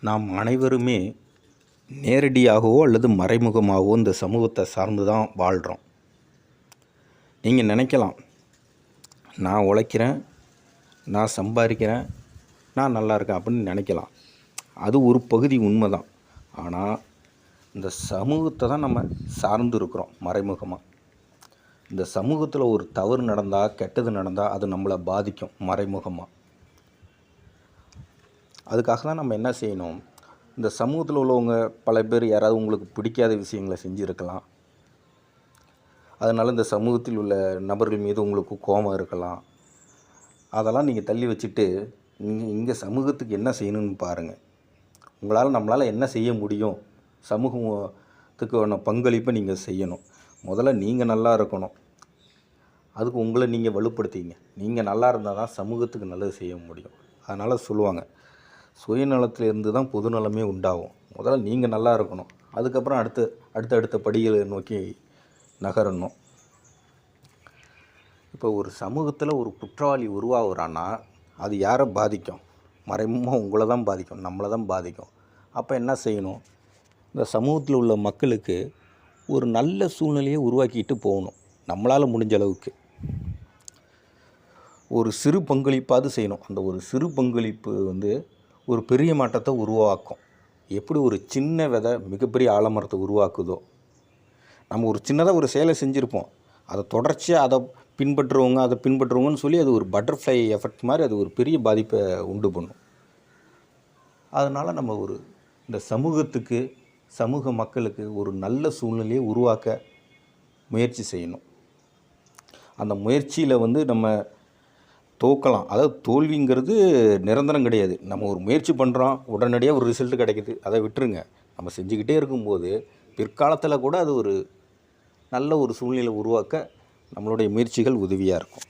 நாம் அனைவருமே நேரடியாகவோ அல்லது மறைமுகமாகவோ இந்த சமூகத்தை சார்ந்து தான் வாழ்கிறோம். நீங்கள் நினைக்கலாம், நான் உழைக்கிறேன், நான் சம்பாதிக்கிறேன், நான் நல்லா இருக்கேன் அப்படின்னு நினைக்கலாம். அது ஒரு பகுதி உண்மை தான். ஆனால் இந்த சமூகத்தை தான் நம்ம சார்ந்து இருக்கிறோம் மறைமுகமாக. இந்த சமூகத்தில் ஒரு தவறு நடந்தால், கெட்டது நடந்தால் அது நம்மளை பாதிக்கும் மறைமுகமாக. அதுக்காக தான் நம்ம என்ன செய்யணும், இந்த சமூகத்தில் உள்ளவங்க பல பேர் யாராவது உங்களுக்கு பிடிக்காத விஷயங்களை செஞ்சுருக்கலாம். அதனால் இந்த சமூகத்தில் உள்ள நபர்கள் மீது உங்களுக்கு கோபம் இருக்கலாம். அதெல்லாம் நீங்கள் தள்ளி வச்சுட்டு இங்கே சமூகத்துக்கு என்ன செய்யணும்னு பாருங்கள். நம்மளால் என்ன செய்ய முடியும், சமூகத்துக்கான பங்களிப்பை நீங்கள் செய்யணும். முதல்ல நீங்கள் நல்லா இருக்கணும். அதுக்கு உங்களை நீங்கள் வலுப்படுத்திங்க. நீங்கள் நல்லா இருந்தால் தான் சமூகத்துக்கு நல்லது செய்ய முடியும். அதனால் சொல்லுவாங்க, சுயநலத்திலேருந்து தான் பொதுநலமே உண்டாகும். முதல்ல நீங்கள் நல்லா இருக்கணும். அதுக்கப்புறம் அடுத்த படிகளை நோக்கி நகரணும். இப்போ ஒரு சமூகத்தில் ஒரு குற்றவாளி உருவாகுறான்னா அது யாரை பாதிக்கும்? மறைமுகமாக உங்களை தான் பாதிக்கும், நம்மளை தான் பாதிக்கும். அப்போ என்ன செய்யணும், இந்த சமூகத்தில் உள்ள மக்களுக்கு ஒரு நல்ல சூழ்நிலையை உருவாக்கிட்டு போகணும். நம்மளால் முடிஞ்ச அளவுக்கு ஒரு சிறு பங்களிப்பாவது செய்யணும். அந்த ஒரு சிறு பங்களிப்பு ஒரு பெரிய மாற்றத்தை உருவாக்கும். எப்படி ஒரு சின்ன விதை மிகப்பெரிய ஆலமரத்தை உருவாக்குதோ, நம்ம ஒரு சின்னதாக ஒரு செயலை செஞ்சுருப்போம், அதை தொடர்ச்சியாக அதை பின்பற்றுறவங்கன்னு சொல்லி அது ஒரு பட்டர்ஃப்ளை எஃபெக்ட் மாதிரி அது ஒரு பெரிய பாதிப்பை உண்டு பண்ணும். அதனால் நம்ம இந்த சமூகத்துக்கு, சமூக மக்களுக்கு ஒரு நல்ல சூழ்நிலையை உருவாக்க முயற்சி செய்யணும். அந்த முயற்சியில் நம்ம தோக்கலாம். அதாவது தோல்விங்கிறது நிரந்தரம் கிடையாது. நம்ம ஒரு முயற்சி பண்ணுறோம், உடனடியாக ஒரு ரிசல்ட் கிடைக்குது, அதை விட்டுருங்க. நம்ம செஞ்சுக்கிட்டே இருக்கும்போது பிற்காலத்தில் கூட அது ஒரு நல்ல ஒரு சூழ்நிலை உருவாக்க நம்மளுடைய முயற்சிகள் உதவியாக இருக்கும்.